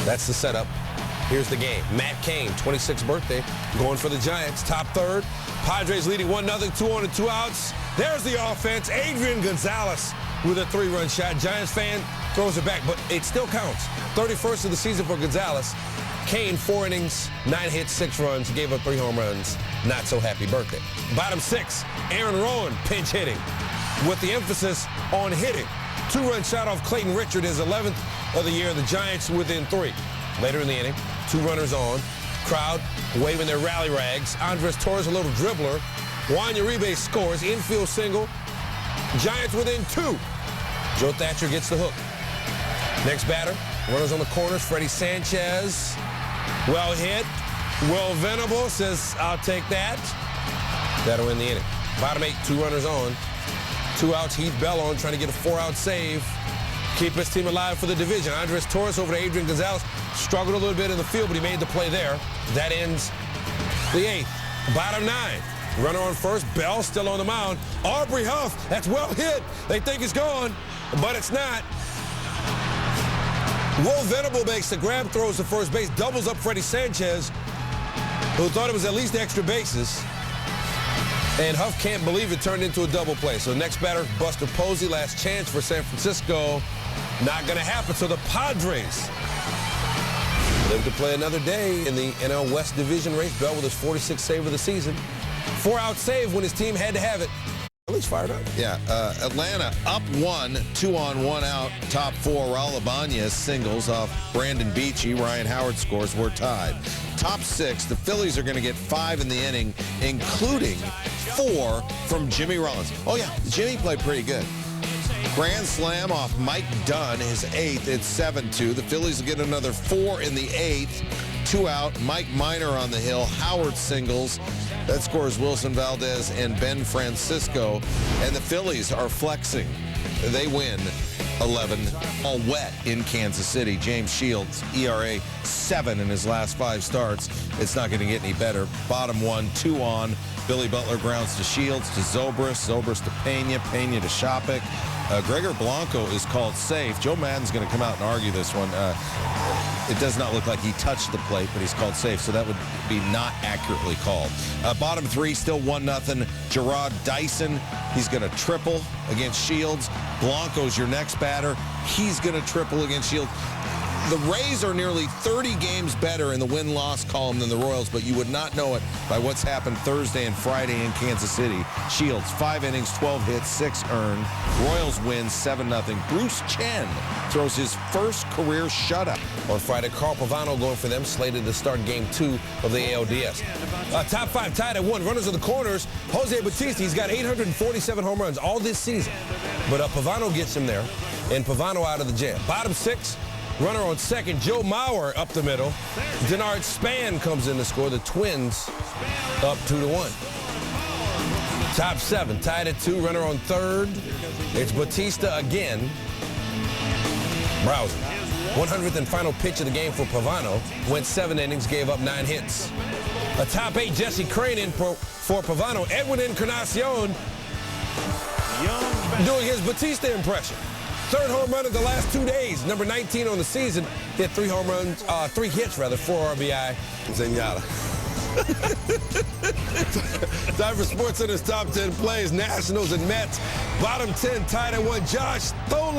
That's the setup. Here's the game. Matt Cain, 26th birthday, going for the Giants. Top third. Padres leading 1-0, 2 on and 2 outs. There's the offense. Adrian Gonzalez with a 3-run shot. Giants fan throws it back, but it still counts. 31st of the season for Gonzalez. Cain, 4 innings, 9 hits, 6 runs, gave up 3 home runs. Not so happy birthday. Bottom 6, Aaron Rowan, pinch hitting, with the emphasis on hitting. 2-run shot off Clayton Richard, his 11th of the year. The Giants within 3. Later in the inning, 2 runners on. Crowd waving their rally rags. Andres Torres, a little dribbler. Juan Uribe scores. Infield single. Giants within 2. Joe Thatcher gets the hook. Next batter, runners on the corners. Freddie Sanchez. Well hit. Will Venable says, I'll take that. That'll win the inning. Bottom 8, 2 runners on. 2 outs. Heath Bell on, trying to get a 4-out save. Keep his team alive for the division. Andres Torres over to Adrian Gonzalez. Struggled a little bit in the field, but he made the play there. That ends the 8th. Bottom 9. Runner on first. Bell still on the mound. Aubrey Huff. That's well hit. They think it's gone, but it's not. Will Venable makes the grab, throws to first base, doubles up Freddie Sanchez, who thought it was at least extra bases. And Huff can't believe it turned into a double play. So next batter, Buster Posey, last chance for San Francisco. Not going to happen. So the Padres live to play another day in the NL West Division race. Bell with his 46th save of the season. 4-out save when his team had to have it. At least fired up. Yeah, Atlanta up 1, 2 on, 1 out. Top 4, Raul Ibanez singles off Brandon Beachy. Ryan Howard scores. We're tied. Top 6, the Phillies are going to get 5 in the inning, including 4 from Jimmy Rollins. Oh, yeah, Jimmy played pretty good. Grand slam off Mike Dunn, his 8th. It's 7-2. The Phillies will get another 4 in the 8th. 2 out. Mike Minor on the hill. Howard singles. That scores Wilson Valdez and Ben Francisco. And the Phillies are flexing. They win 11. All wet in Kansas City. James Shields, ERA 7 in his last 5 starts. It's not going to get any better. Bottom 1, 2 on. Billy Butler grounds to Shields, to Zobrist, Zobrist to Pena, Pena to Shopik. Gregor Blanco is called safe. Joe Madden's going to come out and argue this one. It does not look like he touched the plate, but he's called safe, so that would be not accurately called. Bottom 3, still 1-0. Gerard Dyson, he's going to triple against Shields. Blanco's your next batter. He's going to triple against Shields. The Rays are nearly 30 games better in the win-loss column than the Royals, but you would not know it by what's happened Thursday and Friday in Kansas City. Shields, 5 innings, 12 hits, 6 earned. Royals win 7-0. Bruce Chen throws his first career shutout. On Friday, Carl Pavano going for them, slated to start Game 2 of the ALDS. Top 5 tied at 1. Runners in the corners. Jose Bautista, he's got 847 home runs all this season. But Pavano gets him there, and Pavano out of the jam. Bottom 6. Runner on second, Joe Mauer up the middle. Denard Span comes in to score. The Twins up 2-1. Top 7, tied at 2. Runner on third. It's Bautista again. Browser. 100th and final pitch of the game for Pavano. Went 7 innings, gave up 9 hits. A top 8, Jesse Crane in for Pavano. Edwin Encarnacion doing his Bautista impression. 3rd home run of the last 2 days. Number 19 on the season. Hit 3 home runs, 3 hits rather, 4 RBI. Zenyatta. Time for SportsCenter's top 10 plays. Nationals and Mets. Bottom 10 tied at 1. Josh Thole.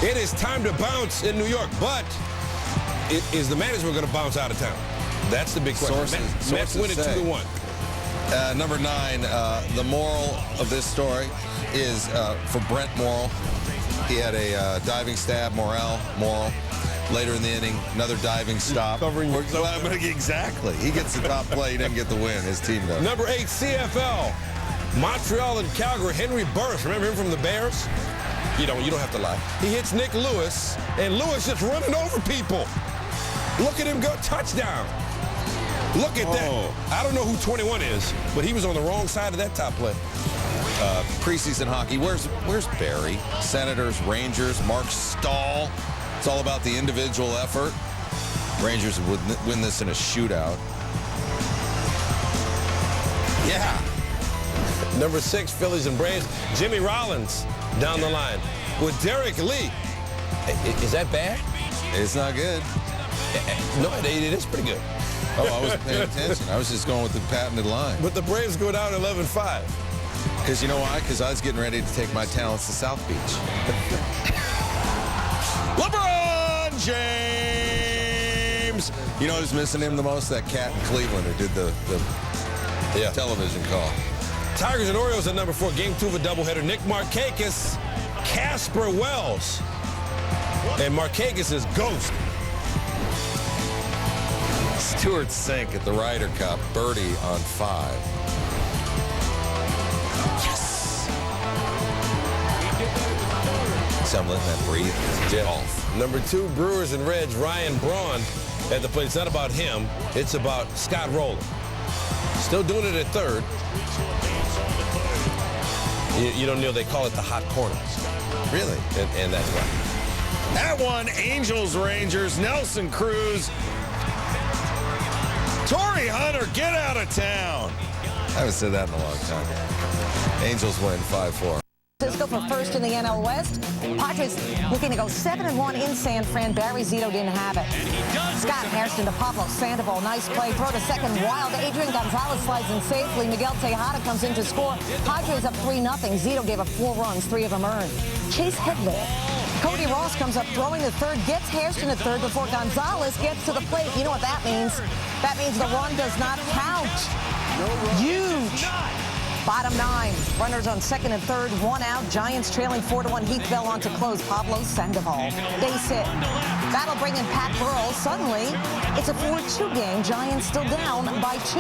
It is time to bounce in New York, but is the management going to bounce out of town? That's the big question. Mets win it 2-1. Number 9, the moral of this story is for Brent Morrell. He had a diving stab, Morrell. Later in the inning, another diving stop. Exactly. He gets the top play. He didn't get the win. His team does. Number 8, CFL. Montreal and Calgary. Henry Burris. Remember him from the Bears? You don't have to lie. He hits Nick Lewis, and Lewis just running over people. Look at him go. Touchdown. Look at that. I don't know who 21 is, but he was on the wrong side of that top play. Preseason hockey. Where's Barry? Senators, Rangers, Mark Stahl. It's all about the individual effort. Rangers would win this in a shootout. Yeah. Number 6, Phillies and Braves. Jimmy Rollins down the line with Derek Lee. Is that bad? It's not good. No, it is pretty good. Oh, I wasn't paying attention. I was just going with the patented line. But the Braves go down 11-5. Because you know why? Because I was getting ready to take my talents to South Beach. LeBron James! You know who's missing him the most? That cat in Cleveland who did the television call. Tigers and Orioles at number 4. Game 2 of a doubleheader. Nick Markakis, Casper Wells. And Markakis is ghost. Stewart Sink at the Ryder Cup, birdie on 5. Yes! So I'm letting that breathe. Golf. Number 2, Brewers and Reds, Ryan Braun at the plate. It's not about him. It's about Scott Rowland. Still doing it at third. You don't know, they call it the hot corner. Really? And that's right. That one, Angels, Rangers, Nelson Cruz. Torrey Hunter, get out of town. I haven't said that in a long time. Angels win 5-4. Francisco for first in the NL West. Padres looking to go 7-1 in San Fran. Barry Zito didn't have it. Scott Hairston to Pablo Sandoval. Nice play. Throw to second. Wild. Adrian Gonzalez slides in safely. Miguel Tejada comes in to score. Padres up 3-0. Zito gave up 4 runs. 3 of them earned. Chase Headley. Cody Ross comes up throwing to third. Gets Hairston at third before Gonzalez gets to the plate. You know what that means? That means the run does not count. Huge. Bottom 9, runners on second and third, 1 out. Giants trailing 4-1. Heath Bell on to close. Pablo Sandoval. Base hit. That'll bring in Pat Burrell. Suddenly, it's a 4-2 game. Giants still down by 2.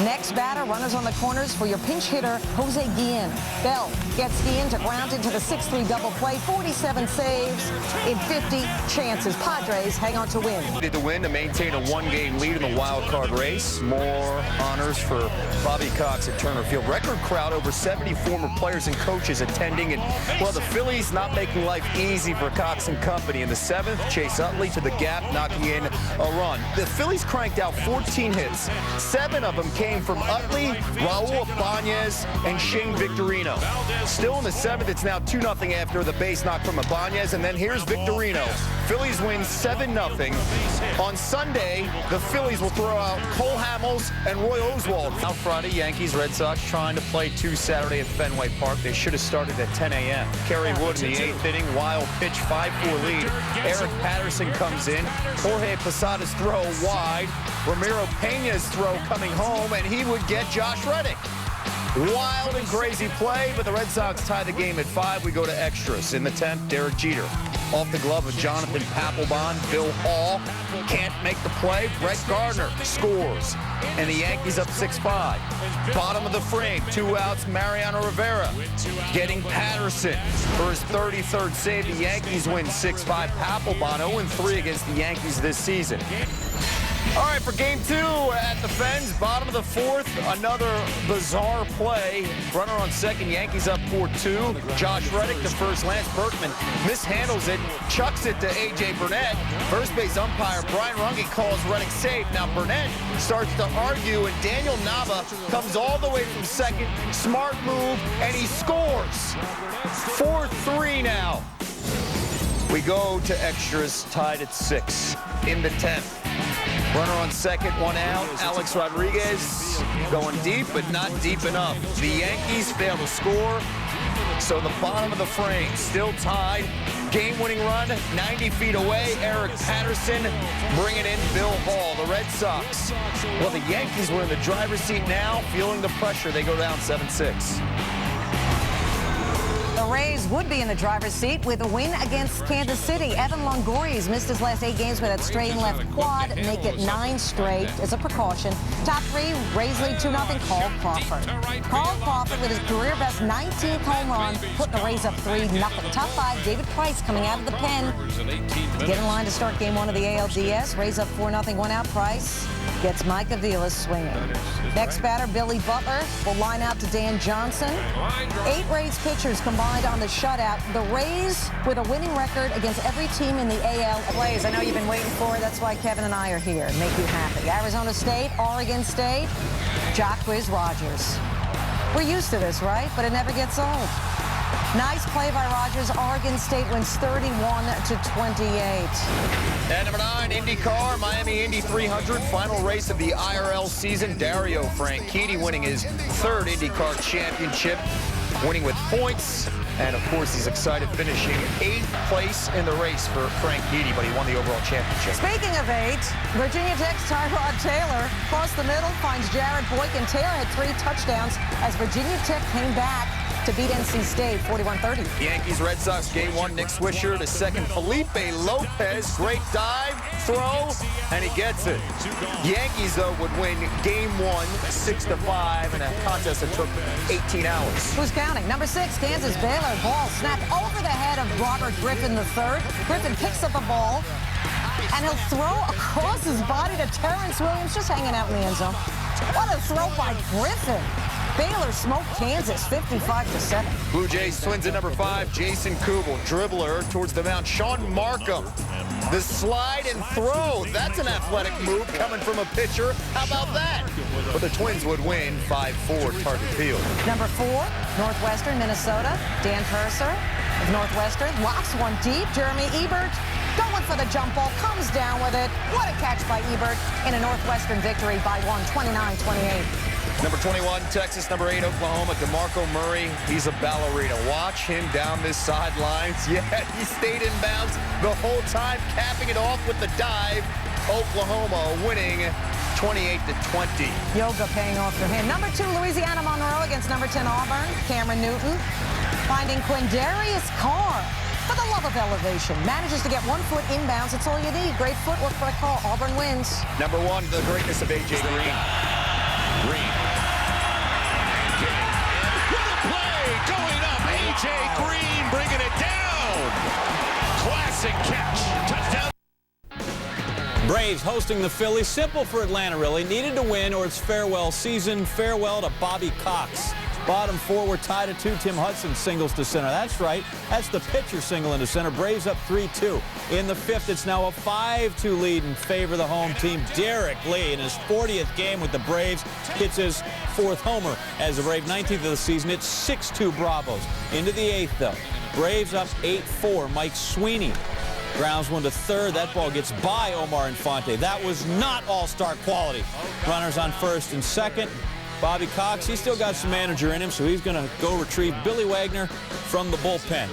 Next batter, runners on the corners for your pinch hitter, Jose Guillen. Bell gets Guillen to ground into the 6-3 double play. 47 saves in 50 chances. Padres hang on to win. Did the win to maintain a 1-game lead in the wild card race. More honors for Bobby Cox at Turner Field. Record crowd, over 70 former players and coaches attending. And, well, the Phillies not making life easy for Cox and company. In the 7th, Chase Utley to the gap, knocking in a run. The Phillies cranked out 14 hits. 7 of them came from Utley, Raul Ibanez, and Shane Victorino. Still in the 7th, it's now 2-0 after the base knock from Ibanez, and then here's Victorino. Phillies win 7-0. On Sunday, the Phillies will throw out Cole Hamels and Roy Oswalt. Out Friday, Yankees, Red Sox trying to play 2 Saturday at Fenway Park. They should have started at 10 a.m. Kerry Wood in the 8th inning, wild pitch, 5-4 lead. Eric Patterson comes in. Jorge Posada's throw wide. Ramiro Pena's throw coming home, and he would get Josh Reddick. Wild and crazy play, but the Red Sox tie the game at 5. We go to extras. In the 10th, Derek Jeter. Off the glove of Jonathan Papelbon. Bill Hall can't make the play. Brett Gardner scores. And the Yankees up 6-5. Bottom of the frame, 2 outs, Mariano Rivera getting Patterson for his 33rd save. The Yankees win 6-5. Papelbon 0-3 against the Yankees this season. All right, for game 2 at the Fens, bottom of the 4th, another bizarre play. Runner on second, Yankees up 4-2. Josh Reddick to first. Lance Berkman mishandles it, chucks it to A.J. Burnett. First base umpire Brian Runge calls Reddick safe. Now Burnett starts to argue, and Daniel Nava comes all the way from second. Smart move, and he scores. 4-3 now. We go to extras, tied at 6. In the 10th. Runner on second, 1 out. Alex Rodriguez going deep, but not deep enough. The Yankees fail to score, so the bottom of the frame still tied. Game-winning run, 90 feet away. Eric Patterson bringing in Bill Hall. The Red Sox. Well, the Yankees were in the driver's seat now, feeling the pressure. They go down 7-6. The Rays would be in the driver's seat with a win against Kansas City. Evan Longoria's missed his last 8 games with that strained left quad. Make it 9 straight as a precaution. Top 3, Rays lead 2-0. Carl Crawford. Carl Crawford with his career best 19th home run, putting the Rays up 3-0. Top 5, David Price coming out of the pen. Get in line to start game 1 of the ALDS. Rays up 4-0, 1 out. Price gets Mike Avila swinging. Next batter, Billy Butler will line out to Dan Johnson. 8 Rays pitchers combined on the shutout. The Rays with a winning record against every team in the AL. Rays, I know you've been waiting for it. That's why Kevin and I are here. Make you happy. Arizona State, Oregon State, Jacquizz Rodgers. We're used to this, right? But it never gets old. Nice play by Rogers. Oregon State wins 31-28. And number 9, IndyCar, Miami Indy 300, final race of the IRL season. Dario Franchitti winning his 3rd IndyCar championship, winning with points. And, of course, he's excited, finishing 8th place in the race for Franchitti, but he won the overall championship. Speaking of 8, Virginia Tech's Tyrod Taylor across the middle finds Jared Boykin. Taylor had 3 touchdowns as Virginia Tech came back to beat NC State 41-30. Yankees, Red Sox, game 1, Nick Swisher to second. Felipe Lopez, great dive, throw, and he gets it. Yankees, though, would win game 1, 6-5, in a contest that took 18 hours. Who's counting? Number 6, Kansas Baylor. Ball snapped over the head of Robert Griffin III. Griffin picks up the ball, and he'll throw across his body to Terrence Williams, just hanging out in the end zone. What a throw by Griffin. Baylor smoked Kansas 55-7. Blue Jays Twins at number 5, Jason Kubel, dribbler towards the mound. Sean Markham, the slide and throw. That's an athletic move coming from a pitcher. How about that? But the Twins would win 5-4 Target Field. Number 4, Northwestern, Minnesota. Dan Purser of Northwestern locks one deep. Jeremy Ebert going for the jump ball, comes down with it. What a catch by Ebert in a Northwestern victory by 1, 29-28. Number 21, Texas. Number 8, Oklahoma, DeMarco Murray. He's a ballerina. Watch him down this sidelines. Yeah, he stayed in bounds the whole time, capping it off with the dive. Oklahoma winning 28-20. Yoga paying off for him. Number 2, Louisiana Monroe against number 10, Auburn. Cameron Newton finding Quindarius Carr. For the love of elevation, manages to get 1 foot inbounds. It's all you need. Great footwork by Carr. Auburn wins. Number 1, the greatness of A.J. Green. Green. What a play going up. A.J. Green bringing it down. Classic catch. Touchdown. Braves hosting the Phillies. Simple for Atlanta, really. Needed to win or it's farewell season. Farewell to Bobby Cox. Bottom 4 were tied at 2. Tim Hudson singles to center. That's right. That's the pitcher single into center. Braves up 3-2. In the 5th, it's now a 5-2 lead in favor of the home team. Derek Lee, in his 40th game with the Braves, hits his 4th homer as a Brave, 19th of the season. It's 6-2 Bravos. Into the 8th, though. Braves up 8-4. Mike Sweeney grounds one to 3rd. That ball gets by Omar Infante. That was not all-star quality. Runners on 1st and 2nd. Bobby Cox, he's still got some manager in him, so he's going to go retrieve Billy Wagner from the bullpen.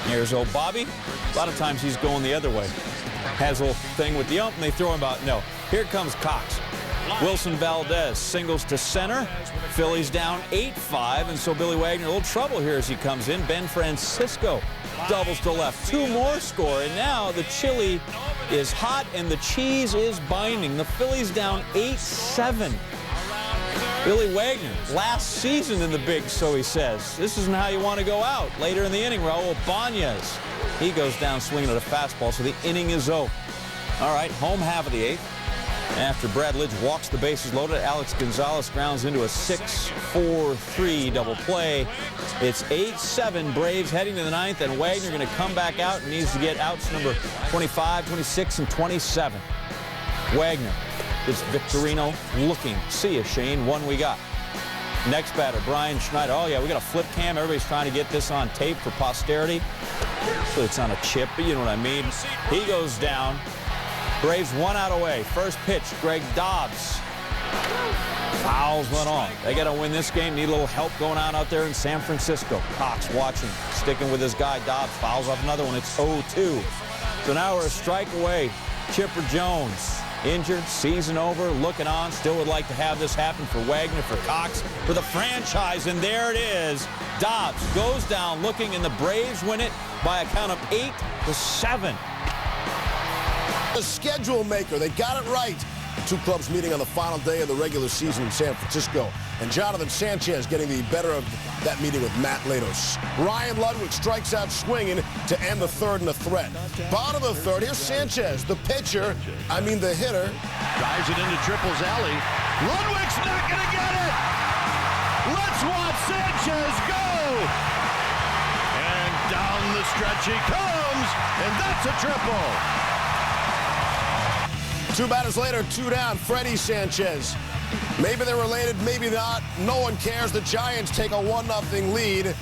Here's old Bobby. A lot of times he's going the other way. Has a little thing with the ump, and they throw him out. No. Here comes Cox. Wilson Valdez singles to center. Phillies down 8-5, and so Billy Wagner, a little trouble here as he comes in. Ben Francisco doubles to left. 2 more score, and now the chili is hot and the cheese is binding. The Phillies down 8-7. Billy Wagner, last season in the big, so he says. This isn't how you want to go out. Later in the inning, Raul Banez, he goes down swinging at a fastball, so the inning is over. All right, home half of the 8th. After Brad Lidge walks the bases loaded, Alex Gonzalez grounds into a 6-4-3 double play. It's 8-7 Braves heading to the 9th, and Wagner going to come back out and needs to get outs number 25, 26, and 27. Wagner. It's Victorino looking. See ya, Shane. 1 we got. Next batter, Brian Schneider. Oh, yeah, we got a flip cam. Everybody's trying to get this on tape for posterity. So it's on a chip, but you know what I mean. He goes down. Braves 1 out away. First pitch, Greg Dobbs. Fouls went on. They got to win this game. Need a little help going on out there in San Francisco. Cox watching, sticking with his guy. Dobbs fouls off another one. It's 0-2. So now we're a strike away. Chipper Jones. Injured, season over, looking on. Still would like to have this happen for Wagner, for Cox, for the franchise, and there it is. Dobbs goes down looking, and the Braves win it by a count of 8-7. The schedule maker, they got it right. The 2 clubs meeting on the final day of the regular season in San Francisco. And Jonathan Sanchez getting the better of that meeting with Matt Latos. Ryan Ludwig strikes out swinging to end the 3rd in a threat. Bottom of the 3rd, here's Sanchez, the pitcher, the hitter. Drives it into Triple's alley. Ludwig's not going to get it. Let's watch Sanchez go. And down the stretch he comes, and that's a triple. 2 batters later, 2 down, Freddie Sanchez. Maybe they're related, maybe not. No one cares. The Giants take a 1-0 lead.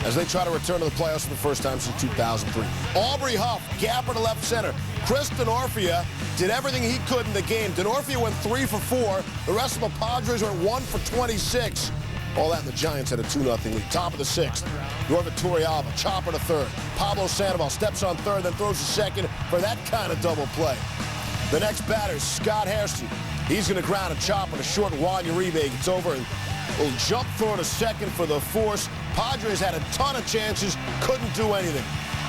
as they try to return to the playoffs for the first time since 2003. Aubrey Huff, gapper to left center. Chris Denorfia did everything he could in the game. Denorfia went 3 for 4. The rest of the Padres went 1 for 26. All that, and the Giants had a 2-0 lead. Top of the 6th, Yorvin Torrealba, chopper to third. Pablo Sandoval steps on third, then throws to second for that kind of double play. The next batter is Scott Hairston. He's going to ground a chopper to short. Juan Uribe gets over and will jump throw to second for the force. Padres had a ton of chances, couldn't do anything.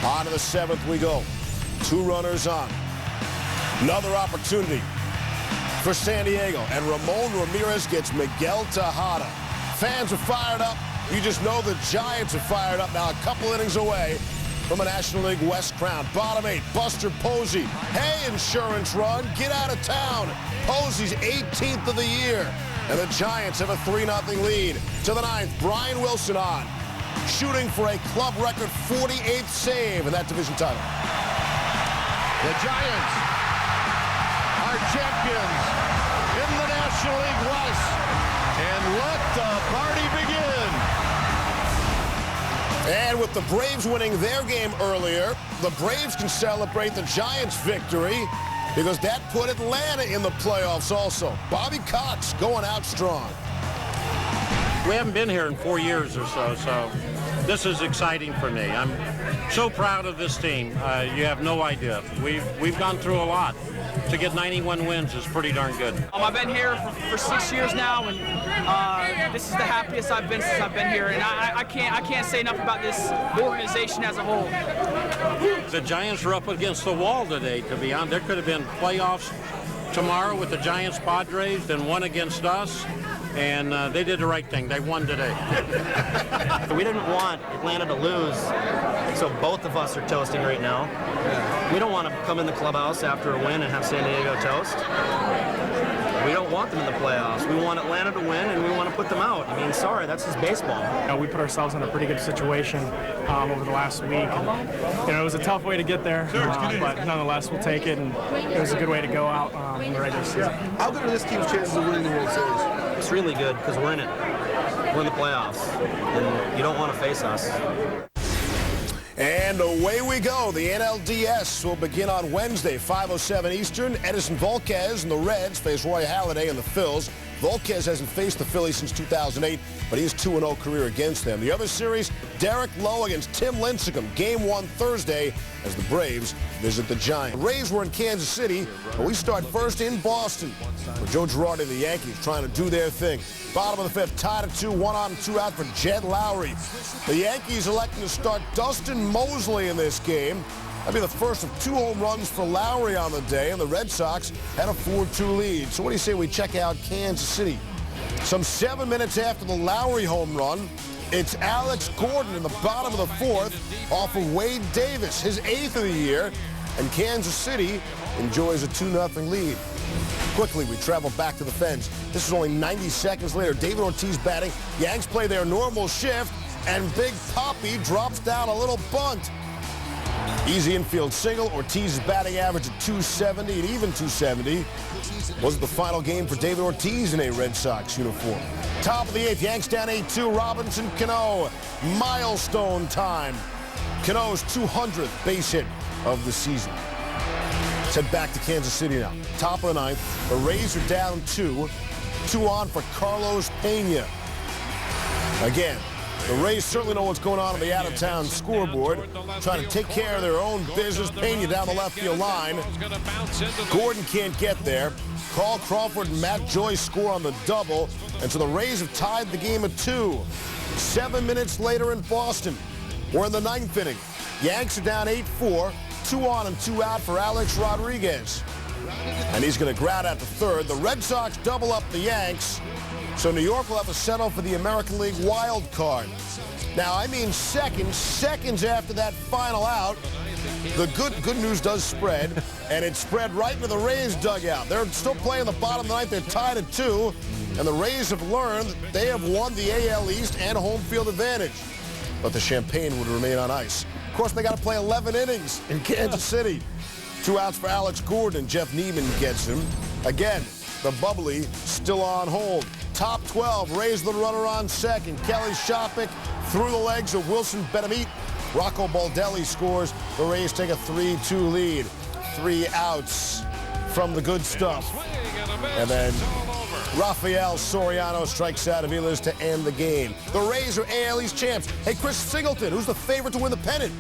On to the 7th we go. 2 runners on. Another opportunity for San Diego, and Ramon Ramirez gets Miguel Tejada. Fans are fired up. You just know the Giants are fired up now, a couple innings away from a National League West crown. Bottom 8, Buster Posey. Hey, insurance run, get out of town. Posey's 18th of the year, and the Giants have a 3-0 lead. To the 9th, Brian Wilson on, shooting for a club record 48th save in that division title. The Giants are champions in the National League West. And let the party begin. And with the Braves winning their game earlier, the Braves can celebrate the Giants' victory because that put Atlanta in the playoffs also. Bobby Cox going out strong. We haven't been here in 4 years or so this is exciting for me. I'm so proud of this team. You have no idea. We've gone through a lot. To get 91 wins is pretty darn good. I've been here for 6 years now, and this is the happiest I've been since I've been here. And I can't say enough about this organization as a whole. The Giants were up against the wall today, to be honest. There could have been playoffs tomorrow with the Giants Padres, then one against us. And they did the right thing. They won today. We didn't want Atlanta to lose, so both of us are toasting right now. We don't want to come in the clubhouse after a win and have San Diego toast. We don't want them in the playoffs. We want Atlanta to win, and we want to put them out. I mean, sorry, that's just baseball. We put ourselves in a pretty good situation over the last week. And, it was a tough way to get there, but nonetheless, we'll take it, and it was a good way to go out in the regular season. How good are this team's chances of winning the World Series? It's really good because we're in it. We're in the playoffs, and you don't want to face us. And away we go. The NLDS will begin on Wednesday, 5:07 Eastern. Edison Volquez and the Reds face Roy Halladay and the Phils. Volquez hasn't faced the Phillies since 2008, but he has 2-0 career against them. The other series, Derek Lowe against Tim Lincecum. Game 1 Thursday as the Braves visit the Giants. The Rays were in Kansas City, but we start first in Boston, where Joe Girardi and the Yankees trying to do their thing. Bottom of the 5th, tied at 2, 1 on, 2 out for Jed Lowry. The Yankees electing to start Dustin Mosley in this game. That'd be the first of 2 home runs for Lowry on the day, and the Red Sox had a 4-2 lead. So what do you say we check out Kansas City? Some 7 minutes after the Lowry home run, it's Alex Gordon in the bottom of the 4th off of Wade Davis, his 8th of the year, and Kansas City enjoys a 2-0 lead. Quickly, we travel back to the Fens. This is only 90 seconds later. David Ortiz batting. Yanks play their normal shift, and Big Papi drops down a little bunt. Easy infield single. Ortiz's batting average at 270, and even 270. Wasn't the final game for David Ortiz in a Red Sox uniform. Top of the 8th, Yanks down 8-2. Robinson Cano, milestone time. Cano's 200th base hit of the season. Let's head back to Kansas City now. Top of the 9th, the Rays are down 2. 2 on for Carlos Pena. Again, the Rays certainly know what's going on the out-of-town scoreboard, trying to take care of their own business. Pena down the left field line. Gordon can't get there. Carl Crawford and Matt Joyce score on the double, and so the Rays have tied the game at 2. 7 minutes later in Boston, we're in the 9th inning. Yanks are down 8-4, 2 on and 2 out for Alex Rodriguez. And he's going to ground out to third. The Red Sox double up the Yanks, so New York will have to settle for the American League wild card. Now, I mean seconds after that final out, the good news does spread, and it spread right into the Rays dugout. They're still playing the bottom of the 9th. They're tied at 2, and the Rays have learned that they have won the AL East and home field advantage. But the champagne would remain on ice. Of course, they got to play 11 innings in Kansas City. 2 outs for Alex Gordon, and Jeff Neiman gets him. Again, the bubbly still on hold. Top 12, Rays the runner on second. Kelly Shopik through the legs of Wilson Benameet. Rocco Baldelli scores. The Rays take a 3-2 lead. 3 outs from the good stuff. And then Rafael Soriano strikes out Aviles to end the game. The Rays are AL East champs. Hey, Chris Singleton, who's the favorite to win the pennant?